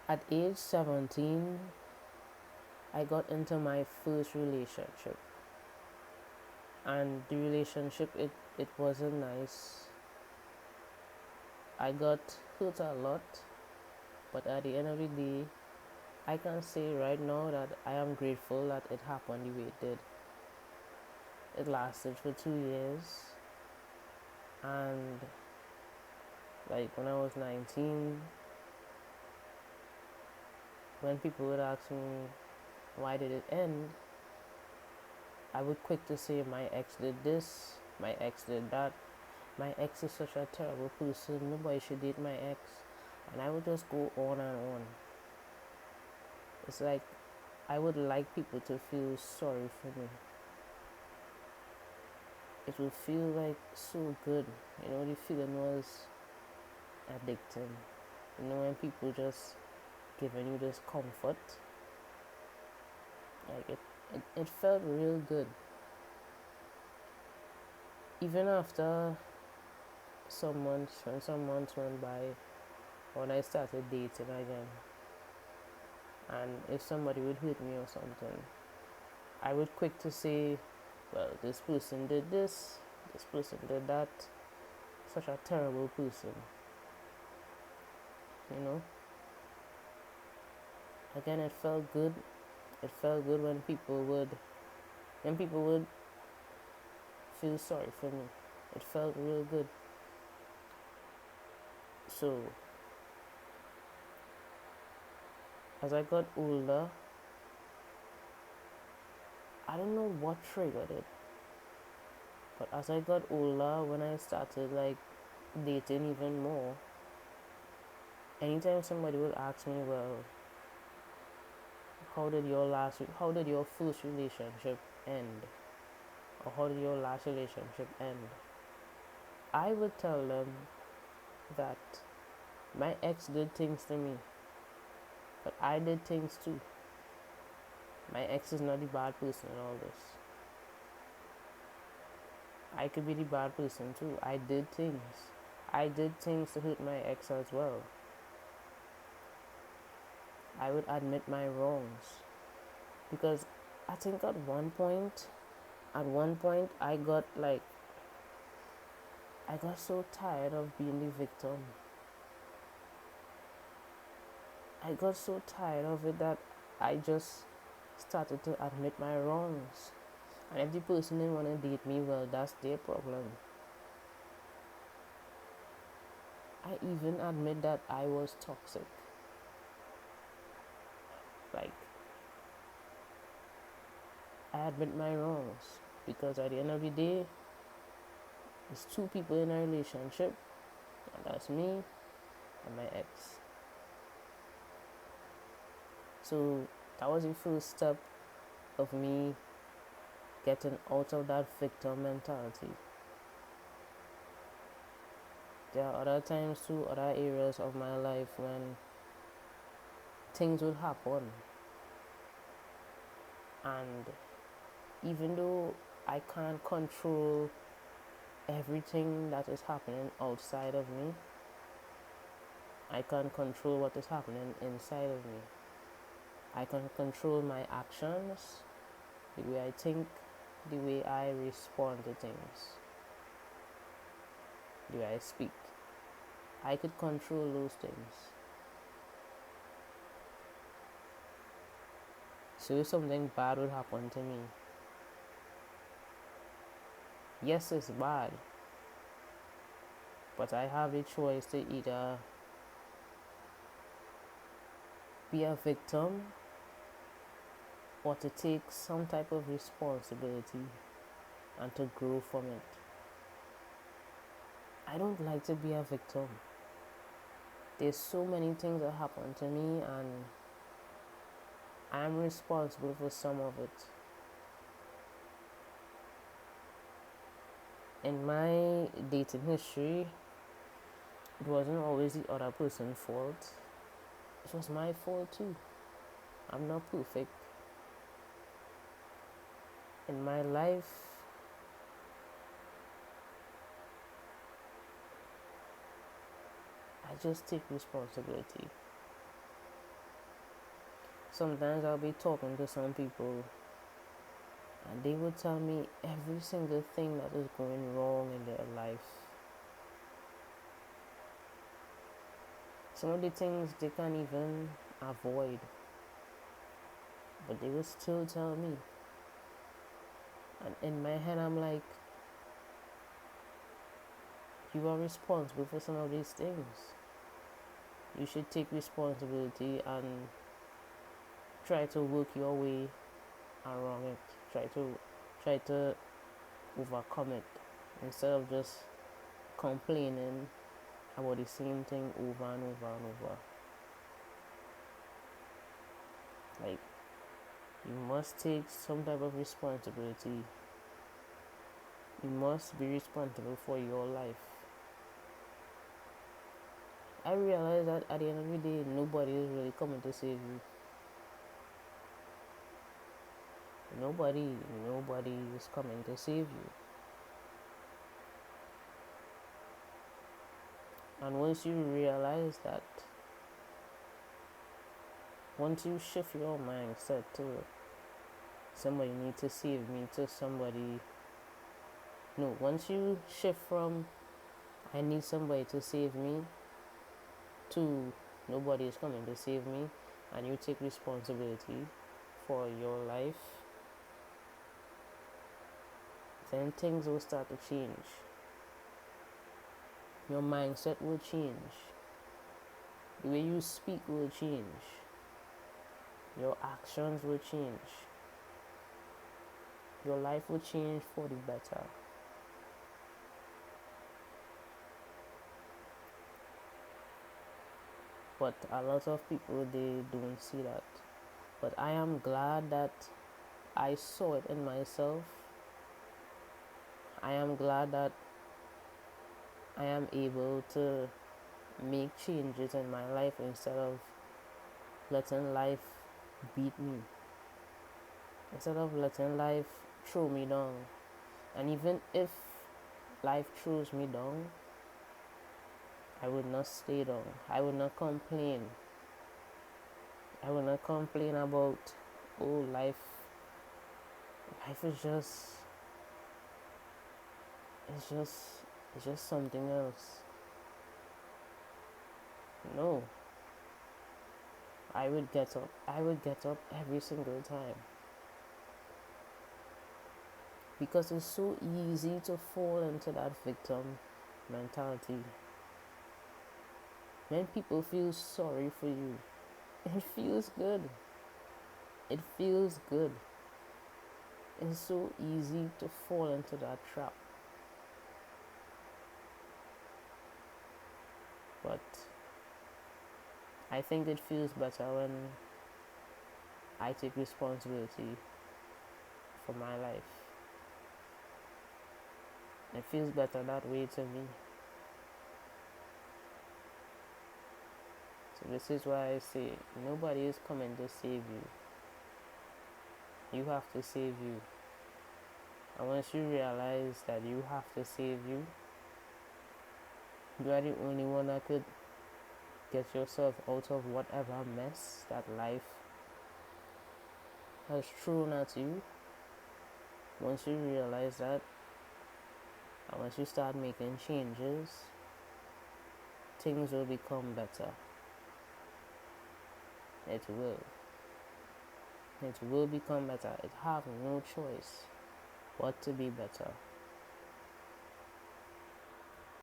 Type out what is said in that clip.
At age 17, I got into my first relationship, and the relationship, it wasn't nice. I got hurt a lot, but at the end of the day, I can say right now that I am grateful that it happened the way it did. It lasted for 2 years, and like when I was 19, when people would ask me why did it end, I would quick to say my ex did this, my ex did that, my ex is such a terrible person, nobody should date my ex, and I would just go on and on. It's like I would like people to feel sorry for me. It would feel like so good. The feeling was addicting. When people just giving you this comfort, like it felt real good. Even after when some months went by, when I started dating again, and if somebody would hurt me or something, I would quick to say, well, this person did this person did that, such a terrible person. you know Again, it felt good. It felt good when people would feel sorry for me. It felt real good. So as I got older, I don't know what triggered it, but as I got older, when I started like dating even more, anytime somebody would ask me, well, how did your first relationship end, or how did your last relationship end, I would tell them that my ex did things to me, but I did things too. My ex is not the bad person in all this. I could be the bad person too. I did things. I did things to hurt my ex as well. I would admit my wrongs. Because I think at one point, I got so tired of being the victim. I got so tired of it that I just started to admit my wrongs. And if the person didn't want to date me, well, that's their problem. I even admit that I was toxic. Like, I admit my wrongs. Because at the end of the day, it's two people in a relationship, and that's me and my ex. So that was the first step of me getting out of that victim mentality. There are other times too, other areas of my life when things would happen, and even though I can't control everything that is happening outside of me, I can control what is happening inside of me. I can control my actions, the way I think, the way I respond to things, the way I speak. I could control those things. So if something bad would happen to me, yes, it's bad, but I have a choice to either be a victim or to take some type of responsibility and to grow from it. I don't like to be a victim. There's so many things that happen to me, and I'm responsible for some of it. In my dating history, it wasn't always the other person's fault. It was my fault too. I'm not perfect. In my life, I just take responsibility. Sometimes I'll be talking to some people and they would tell me every single thing that is going wrong in their life. Some of the things they can't even avoid, but they will still tell me. And in my head, I'm like, you are responsible for some of these things. You should take responsibility and try to work your way around it. Try to overcome it instead of just complaining about the same thing over and over and over. Like, you must take some type of responsibility. You must be responsible for your life. I realize that at the end of the day, nobody is really coming to save you. Nobody is coming to save you. And once you realize that, once you shift your mindset to somebody needs to save me to somebody, no, once you shift from I need somebody to save me to nobody is coming to save me, and you take responsibility for your life, then things will start to change. Your mindset will change. The way you speak will change. Your actions will change. Your life will change for the better. But a lot of people, they don't see that. But I am glad that I saw it in myself. I am glad that I am able to make changes in my life instead of letting life beat me. Instead of letting life throw me down. And even if life throws me down, I would not stay down. I would not complain. I would not complain about, oh, life is it's just something else. No. I would get up. I would get up every single time. Because it's so easy to fall into that victim mentality. When people feel sorry for you, it feels good. It feels good. It's so easy to fall into that trap. But I think it feels better when I take responsibility for my life. It feels better that way to me. So this is why I say nobody is coming to save you. You have to save you. And once you realize that you have to save you, you are the only one that could get yourself out of whatever mess that life has thrown at you. Once you realize that, and once you start making changes, things will become better. It will. It will become better. It have no choice but to be better.